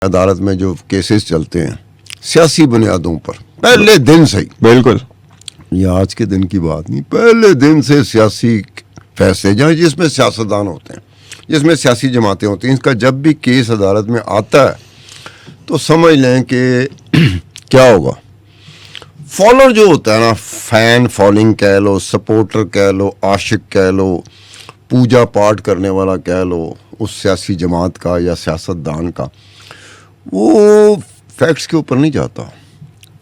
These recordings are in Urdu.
عدالت میں جو کیسز چلتے ہیں سیاسی بنیادوں پر پہلے دن سے ہی، بالکل یہ آج کے دن کی بات نہیں، پہلے دن سے سیاسی فیصلے جس میں سیاستدان ہوتے ہیں، جس میں سیاسی جماعتیں ہوتی ہیں، اس کا جب بھی کیس عدالت میں آتا ہے تو سمجھ لیں کہ کیا ہوگا. فالوور جو ہوتا ہے نا، فین فالوئنگ کہہ لو، سپورٹر کہہ لو، عاشق کہہ لو، پوجا پاٹ کرنے والا کہہ لو، اس سیاسی جماعت کا یا سیاستدان کا، وہ فیکٹس کے اوپر نہیں جاتا،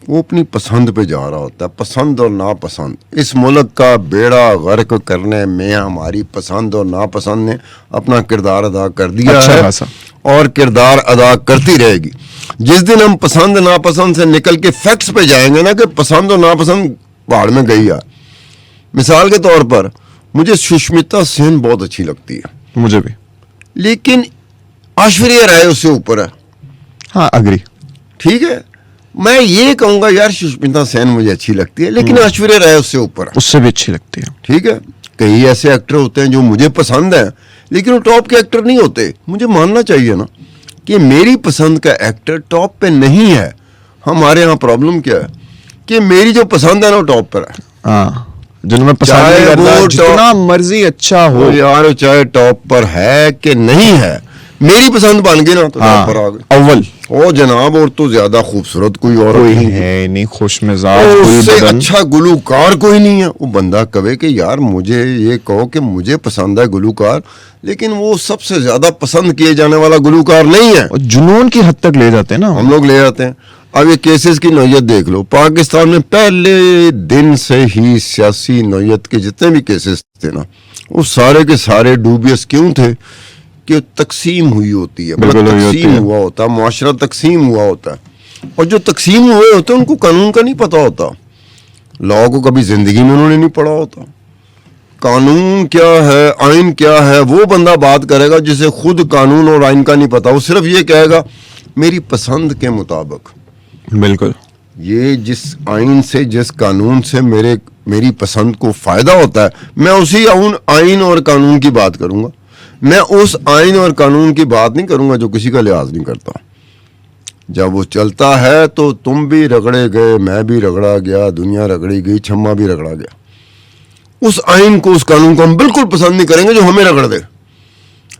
وہ اپنی پسند پہ جا رہا ہوتا ہے. پسند اور ناپسند، اس ملک کا بیڑا غرق کرنے میں ہماری پسند اور ناپسند نے اپنا کردار ادا کر دیا ہے اور کردار ادا کرتی رہے گی. جس دن ہم پسند ناپسند سے نکل کے فیکٹس پہ جائیں گے نا کہ پسند اور ناپسند پہاڑ میں گئی ہے. مثال کے طور پر مجھے سشمتا سین بہت اچھی لگتی ہے، مجھے بھی، لیکن ایشوریہ رائے اس سے اوپر ہے. ہاں اگری، ٹھیک ہے، میں یہ کہوں گا یار سشمتا سین مجھے اچھی لگتی ہے لیکن ایشوریہ رائے اس سے اوپر ہے. اس سے بھی اچھی لگتی ہے. ٹھیک ہے، کئی ایسے ایکٹر ہوتے ہیں جو مجھے پسند ہیں لیکن وہ ٹاپ کے ایکٹر نہیں ہوتے. مجھے ماننا چاہیے نا کہ میری پسند کا ایکٹر ٹاپ پہ نہیں ہے. ہمارے ہاں پرابلم کیا ہے کہ میری جو پسند ہے نا وہ ٹاپ پر ہے. ہاں، جن میں پسند نہیں کرتا، جتنا مرضی اچھا ہو یار، چاہے ٹاپ پر ہے کہ نہیں ہے، میری پسند بن گئی نا تو ٹاپ پر آ گئی اول. او جناب، اور تو زیادہ خوبصورت کوئی اور ہے نہیں، خوش مزاج، اس سے اچھا گلوکار کوئی نہیں ہے. وہ بندہ کہے کہ یار مجھے یہ کہو کہ مجھے پسند ہے گلوکار، لیکن وہ سب سے زیادہ پسند کیے جانے والا گلوکار نہیں ہے. جنون کی حد تک لے جاتے ہیں نا ہم لوگ لے جاتے ہیں. اب یہ کیسز کی نوعیت دیکھ لو. پاکستان میں پہلے دن سے ہی سیاسی نوعیت کے جتنے بھی کیسز تھے نا، وہ سارے کے سارے ڈوبیس کیوں تھے کہ تقسیم ہوئی ہوتی ہے، تقسیم ہوا ہوتا ہے، معاشرہ تقسیم ہوا ہوتا ہے. اور جو تقسیم ہوئے ہوتے ہیں ان کو قانون کا نہیں پتا ہوتا. لاء کو کبھی زندگی میں انہوں نے نہیں پڑھا ہوتا. قانون کیا ہے، آئین کیا ہے، وہ بندہ بات کرے گا جسے خود قانون اور آئین کا نہیں پتا. وہ صرف یہ کہے گا میری پسند کے مطابق. بالکل، یہ جس آئین سے، جس قانون سے میری پسند کو فائدہ ہوتا ہے، میں اسی آئین اور قانون کی بات کروں گا. میں اس آئین اور قانون کی بات نہیں کروں گا جو کسی کا لحاظ نہیں کرتا. جب وہ چلتا ہے تو تم بھی رگڑے گئے، میں بھی رگڑا گیا، دنیا رگڑی گئی، چھما بھی رگڑا گیا. اس آئین کو، اس قانون کو ہم بالکل پسند نہیں کریں گے جو ہمیں رگڑ دے.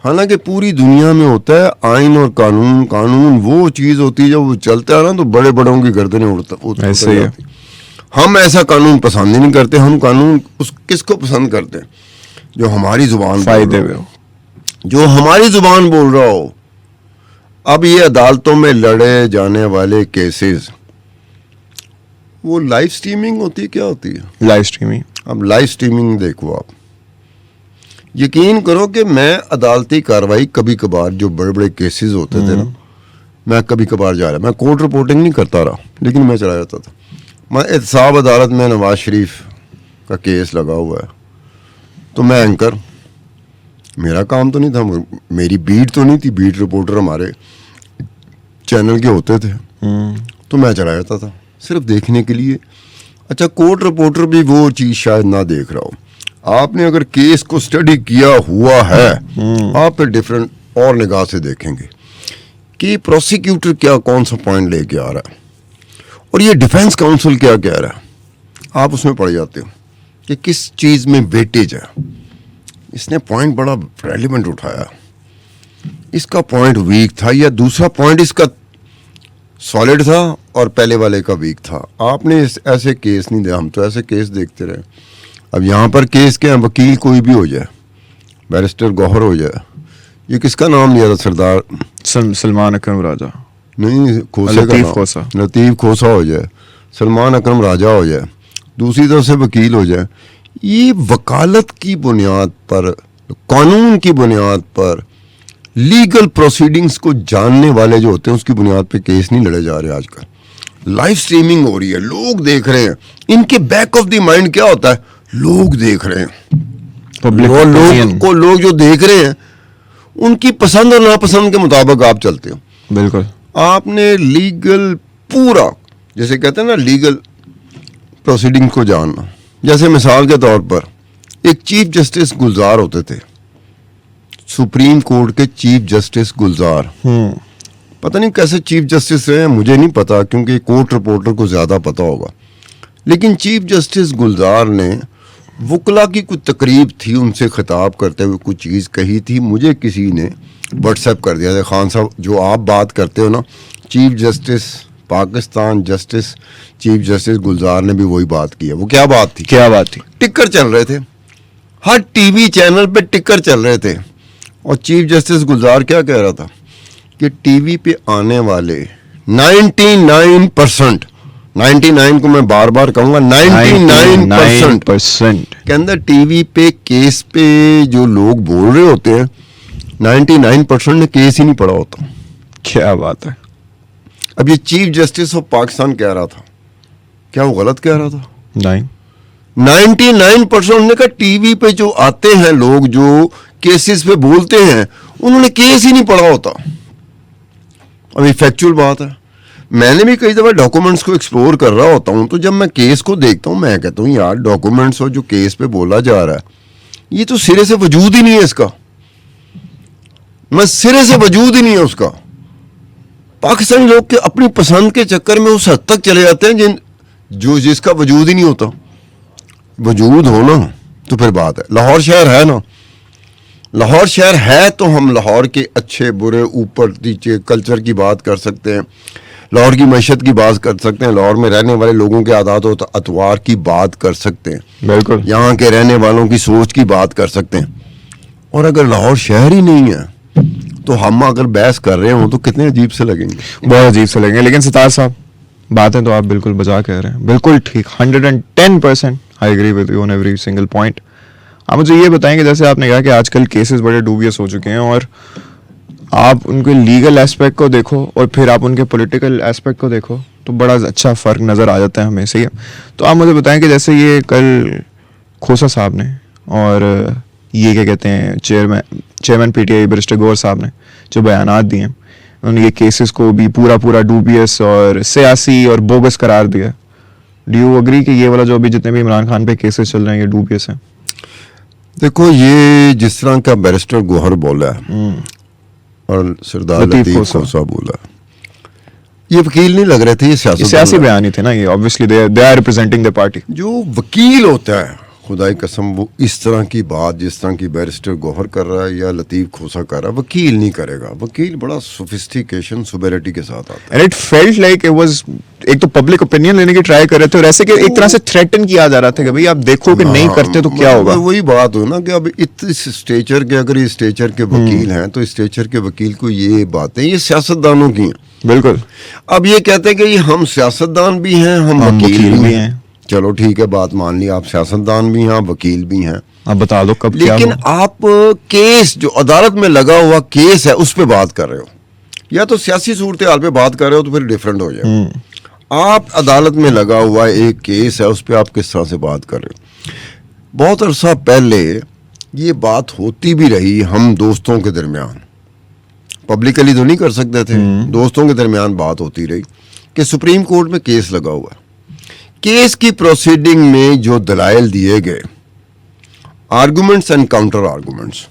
حالانکہ پوری دنیا میں ہوتا ہے آئین اور قانون. قانون وہ چیز ہوتی ہے جب وہ چلتا ہے نا تو بڑے بڑوں کی گردنیں اڑتی. ہم ایسا قانون پسند ہی نہیں کرتے. ہم قانون کس کو پسند کرتے ہیں؟ جو ہماری زبان فائدے میں ہو، جو ہماری زبان بول رہا ہو. اب یہ عدالتوں میں لڑے جانے والے کیسز، وہ لائیو سٹریمنگ ہوتی ہے، کیا ہوتی ہے لائیو اسٹریمنگ. اب لائیو سٹریمنگ دیکھو آپ، یقین کرو کہ میں عدالتی کاروائی کبھی کبھار جو بڑے بڑے کیسز ہوتے تھے نا، میں کبھی کبھار جا رہا، میں کورٹ رپورٹنگ نہیں کرتا رہا لیکن میں چلا جاتا تھا. میں احتساب عدالت میں نواز شریف کا کیس لگا ہوا ہے تو میں اینکر، میرا کام تو نہیں تھا، میری بیٹ تو نہیں تھی، بیٹ رپورٹر ہمارے چینل کے ہوتے تھے، تو میں چلا جاتا تھا صرف دیکھنے کے لیے. اچھا، کورٹ رپورٹر بھی وہ چیز شاید نہ دیکھ رہا ہو. آپ نے اگر کیس کو اسٹڈی کیا ہوا ہے، آپ پھر ڈفرینٹ اور نگاہ سے دیکھیں گے کہ پروسیکیوٹر کیا کون سا پوائنٹ لے کے آ رہا ہے اور یہ ڈیفینس کاؤنسل کیا کہہ رہا ہے. آپ اس میں پڑ جاتے ہو کہ کس چیز میں ویٹیج ہے. اس نے پوائنٹ بڑا ریلیونٹ اٹھایا، اس کا پوائنٹ ویک تھا، یا دوسرا پوائنٹ اس کا سالڈ تھا اور پہلے والے کا ویک تھا. آپ نے ایسے کیس نہیں دیا. ہم تو ایسے کیس دیکھتے رہے. اب یہاں پر کیس کے وکیل کوئی بھی ہو جائے، بیرسٹر گوہر ہو جائے، یہ کس کا نام لیا تھا؟ سردار سلمان اکرم راجہ، نہیں، لطیف کھوسا ہو جائے، سلمان اکرم راجہ ہو جائے، دوسری طرف سے وکیل ہو جائے. یہ وکالت کی بنیاد پر، قانون کی بنیاد پر، لیگل پروسیڈنگز کو جاننے والے جو ہوتے ہیں اس کی بنیاد پہ کیس نہیں لڑے جا رہے. آج کل لائیو سٹریمنگ ہو رہی ہے، لوگ دیکھ رہے ہیں. ان کے بیک آف دی مائنڈ کیا ہوتا ہے؟ لوگ دیکھ رہے ہیں. لوگ جو دیکھ رہے ہیں ان کی پسند اور ناپسند کے مطابق آپ چلتے ہو. بالکل. آپ نے لیگل پورا، جیسے کہتے ہیں نا، لیگل پروسیڈنگ کو جاننا. جیسے مثال کے طور پر ایک چیف جسٹس گلزار ہوتے تھے، سپریم کورٹ کے چیف جسٹس گلزار. پتہ نہیں کیسے چیف جسٹس رہے ہیں مجھے نہیں پتا, کیونکہ کورٹ رپورٹر کو زیادہ پتا ہوگا, لیکن چیف جسٹس گلزار نے وکلا کی کوئی تقریب تھی, ان سے خطاب کرتے ہوئے کچھ چیز کہی تھی, مجھے کسی نے واٹس ایپ کر دیا تھا, خان صاحب جو آپ بات کرتے ہو نا, chief justice Pakistan justice chief justice Gulzar نے بھی وہی بات کی ہے. وہ کیا بات تھی؟ کیا بات تھی؟ ٹکر چل رہے تھے, ہر ٹی وی چینل پہ ٹکر چل رہے تھے, اور چیف جسٹس گلزار کیا کہہ رہا تھا کہ ٹی وی پہ آنے والے 99% 99 کو میں بار بار کہوں گا 99% کے اندر ٹی وی پہ کیس پہ جو لوگ بول رہے ہوتے ہیں 99% نے کیس ہی نہیں پڑھا ہوتا. کیا بات ہے. اب یہ چیف جسٹس آف پاکستان کہہ رہا تھا, کیا وہ غلط کہہ رہا تھا؟ نہیں, 99% نے کہا ٹی وی پہ جو آتے ہیں لوگ جو کیسز پہ بولتے ہیں انہوں نے کیس ہی نہیں پڑھا ہوتا. ابھی فیکچول بات ہے. میں نے بھی کئی دفعہ ڈاکومنٹس کو ایکسپلور کر رہا ہوتا ہوں, تو جب میں کیس کو دیکھتا ہوں میں کہتا ہوں یار ڈاکومنٹس اور جو کیس پہ بولا جا رہا ہے یہ تو سرے سے وجود ہی نہیں ہے اس کا, میں سرے سے وجود ہی نہیں ہے اس کا. پاکستانی لوگ کے اپنی پسند کے چکر میں اس حد تک چلے جاتے ہیں جس کا وجود ہی نہیں ہوتا. وجود ہونا تو پھر بات ہے. لاہور شہر ہے نا, لاہور شہر ہے تو ہم لاہور کے اچھے برے اوپر نیچے کلچر کی بات کر سکتے ہیں, لاہور کی معیشت کی بات کر سکتے ہیں, لاہور میں رہنے والے لوگوں کے عادات و اطوار کی بات کر سکتے ہیں, بالکل یہاں کے رہنے والوں کی سوچ کی بات کر سکتے ہیں. اور اگر لاہور شہر ہی نہیں ہے تو ہم اگر بحث کر رہے ہوں تو کتنے عجیب سے لگیں گے, بہت عجیب سے لگیں گے. لیکن ستار صاحب باتیں تو آپ بالکل بجا کہہ رہے ہیں, بالکل ٹھیک, 110% I agree with you on every single point. آپ مجھے یہ بتائیں کہ جیسے آپ نے کہا کہ آج کل کیسز بڑے ڈوبیس ہو چکے ہیں, اور آپ ان کے لیگل ایسپیکٹ کو دیکھو اور پھر آپ ان کے پولیٹیکل ایسپیکٹ کو دیکھو تو بڑا اچھا فرق نظر آ جاتا ہے ہمیں. صحیح ہے. تو آپ مجھے بتائیں کہ جیسے یہ کل کھوسا صاحب نے اور یہ کیا کہتے ہیں چیئرمین پی ٹی آئی برسٹر گور صاحب نے جو بیانات دیے ہیں, انہوں نے یہ کیسز کو بھی پورا ڈوبیس اور سیاسی اور بوگس قرار دیا. ڈو یو اگری کہ یہ والا جو ابھی جتنے بھی عمران خان پہ کیسز چل رہے ہیں یہ ڈوبیس ہیں؟ دیکھو یہ جس طرح کا بیرسٹر گوہر بولا ہے اور سردار لطیف کھوسا بولا, یہ وکیل نہیں لگ رہے تھے, یہ سیاسی بیان ہی تھے نا. یہ obviously they are representing the party. جو وکیل ہوتا ہے خدائی قسم وہ اس طرح کی بات جس طرح کی بیرسٹر گوہر کر رہا ہے یا لطیف کھوسا کر رہا ہے وکیل نہیں کرے گا. وکیل بڑا سوفسٹیکیشن سوبیرٹی کے ساتھ آتا ہے. And it felt like it was ایک تو پبلک اوپینین لینے کی ٹرائی کر رہے تھے اور ایسے کہ ایک طرح سے تھریٹن کیا جا رہا تھا کہ بھئی آپ دیکھو کہ نہیں کرتے تو کیا ہوگا. وہی بات ہو نا کہ اب اس اسٹیچر کے اگر اس اسٹیچر کے وکیل ہیں تو اسٹیچر کے وکیل کو یہ باتیں یہ سیاستدانوں کی ہیں. بالکل. اب یہ کہتے ہیں کہ یہ ہم سیاستدان بھی ہیں ہم وکیل بھی ہیں. چلو ٹھیک ہے بات مان لی, آپ سیاستدان بھی ہیں آپ وکیل بھی ہیں, آپ بتا دو کب کیا. لیکن آپ کیس جو عدالت میں لگا ہوا کیس ہے اس پہ بات کر رہے ہو, یا تو سیاسی صورتحال پہ بات کر رہے ہو تو پھر ڈیفرنٹ ہو جائے. آپ عدالت میں لگا ہوا ایک کیس ہے اس پہ آپ کس طرح سے بات کر رہے ہو. بہت عرصہ پہلے یہ بات ہوتی بھی رہی ہم دوستوں کے درمیان, پبلکلی تو نہیں کر سکتے تھے, دوستوں کے درمیان بات ہوتی رہی کہ سپریم کورٹ میں کیس لگا ہوا ہے. کیس کی پروسیڈنگ میں جو دلائل دیے گئے, آرگومنٹس اینڈ کاؤنٹر آرگومنٹس,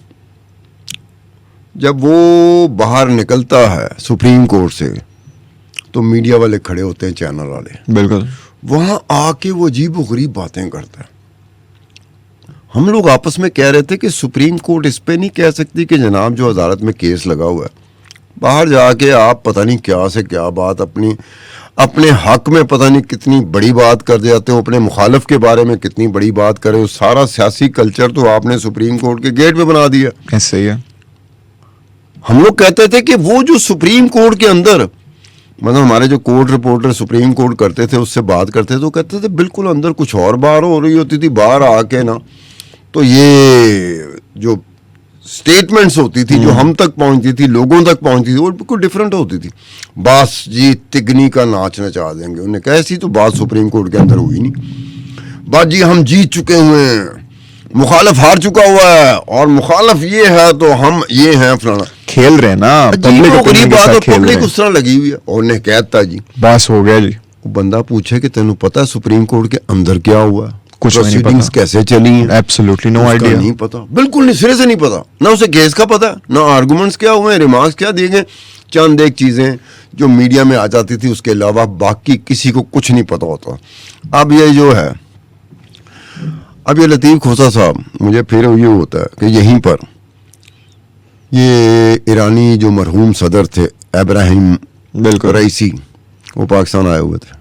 جب وہ باہر نکلتا ہے سپریم کورٹ سے تو میڈیا والے کھڑے ہوتے ہیں, چینل والے, بالکل وہاں آ کے وہ عجیب و غریب باتیں کرتا ہے. ہم لوگ آپس میں کہہ رہے تھے کہ سپریم کورٹ اس پہ نہیں کہہ سکتی کہ جناب جو عدالت میں کیس لگا ہوا ہے باہر جا کے آپ پتہ نہیں کیا سے کیا بات اپنے حق میں پتہ نہیں کتنی بڑی بات کر جاتے ہو, اپنے مخالف کے بارے میں کتنی بڑی بات کرے ہو. سارا سیاسی کلچر تو آپ نے سپریم کورٹ کے گیٹ پہ بنا دیا. ایسے ہی ہے. ہم لوگ کہتے تھے کہ وہ جو سپریم کورٹ کے اندر مطلب ہمارے جو کورٹ رپورٹر سپریم کورٹ کرتے تھے اس سے بات کرتے تھے تو کہتے تھے بالکل اندر کچھ اور بات ہو رہی ہوتی تھی, باہر آ کے نا تو یہ جو سٹیٹمنٹس ہوتی تھی جو ہم تک پہنچتی تھی لوگوں تک پہنچتی تھی وہ بالکل ڈفرینٹ ہوتی تھی. بس جی تگنی کا ناچ نچا دیں گے. انہوں نے کہا ایسی تو بات سپریم کورٹ کے اندر ہوئی نہیں. بات جی ہم جیت چکے ہوئے ہیں, مخالف ہار چکا ہوا ہے اور مخالف یہ ہے تو ہم یہ ہیں فلانا. کھیل رہے نا غریب بات ہے, پبلک اس طرح لگی ہوئی ہے. اور نے کہتا جی بس ہو گیا جی. وہ بندہ پوچھے کہ تینوں پتا ہے سپریم کورٹ کے اندر کیا ہوا ہے, کچھ نہیں پتا, کیسے چلی ہیں, ایبسولوٹلی نو آئیڈیا, نہیں پتا, بالکل نہیں, سرے سے نہیں پتا. نہ اسے کیس کا پتا, نہ آرگومنٹس کیا ہوئے ہیں, ریمارکس کیا دیے گئے. چند ایک چیزیں جو میڈیا میں آ جاتی تھی، اس کے علاوہ باقی کسی کو کچھ نہیں پتہ ہوتا. اب یہ جو ہے، اب یہ لطیف کھوسا صاحب، مجھے پھر یہ ہوتا ہے کہ یہیں پر یہ ایرانی جو مرحوم صدر تھے ابراہیم بالکل رئیسی، وہ پاکستان آئے ہوئے تھے.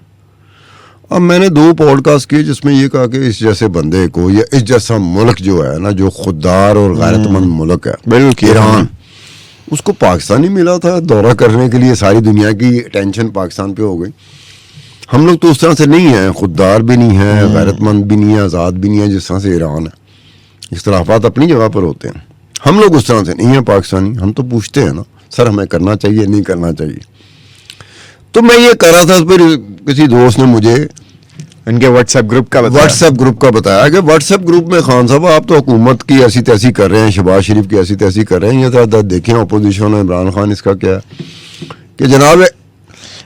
اب میں نے 2 پوڈ کاسٹ کیے جس میں یہ کہا کہ اس جیسے بندے کو یا اس جیسا ملک جو ہے نا، جو خوددار اور غیرت مند ملک ہے بالکل ایران، اس کو پاکستان ہی ملا تھا دورہ کرنے کے لیے. ساری دنیا کی اٹینشن پاکستان پہ ہو گئی. ہم لوگ تو اس طرح سے نہیں ہیں، خوددار بھی نہیں ہیں، غیرت مند بھی نہیں ہیں، آزاد بھی نہیں ہیں جس طرح سے ایران ہے. اختلافات اپنی جگہ پر ہوتے ہیں، ہم لوگ اس طرح سے نہیں ہیں پاکستانی. ہم تو پوچھتے ہیں نا سر ہمیں کرنا چاہیے نہیں کرنا چاہیے. تو میں یہ کر رہا تھا، پھر کسی دوست نے مجھے ان کے واٹس ایپ گروپ کا واٹس ایپ گروپ کا بتایا کہ واٹس ایپ گروپ میں خان صاحب آپ تو حکومت کی ایسی تیسی کر رہے ہیں، شہباز شریف کی ایسی تیسی کر رہے ہیں. یہ ذرا دیکھیں اپوزیشن ہے، عمران خان اس کا کیا ہے کہ جناب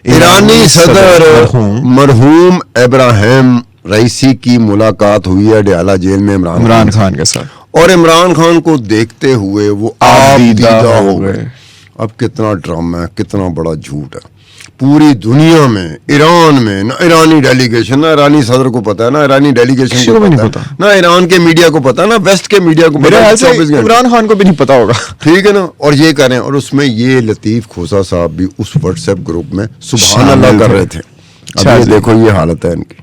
ایرانی صدر مرحوم ابراہیم رئیسی کی ملاقات ہوئی ہے ڈیالہ جیل میں عمران خان کے ساتھ، اور عمران خان کو دیکھتے ہوئے وہ آپ دیدہ ہو گئے. اب کتنا ڈرامہ ہے، کتنا بڑا جھوٹ ہے. پوری دنیا میں ایران میں نہ ایرانی ڈیلیگیشن، نہ ایرانی صدر کو پتا ہے، نہ ایرانی ڈیلیگیشن کو پتا ہے، نہ ایران کے میڈیا کو پتا ہے، نہ ویسٹ کے میڈیا کو میرے خیال سے عمران خان کو بھی نہیں پتا ہوگا. ٹھیک ہے نا. اور یہ کریں، اور اس میں یہ لطیف کھوسا صاحب بھی اس واٹس ایپ گروپ میں سبحان اللہ کر رہے تھے. اب یہ دیکھو یہ حالت ہے ان کی.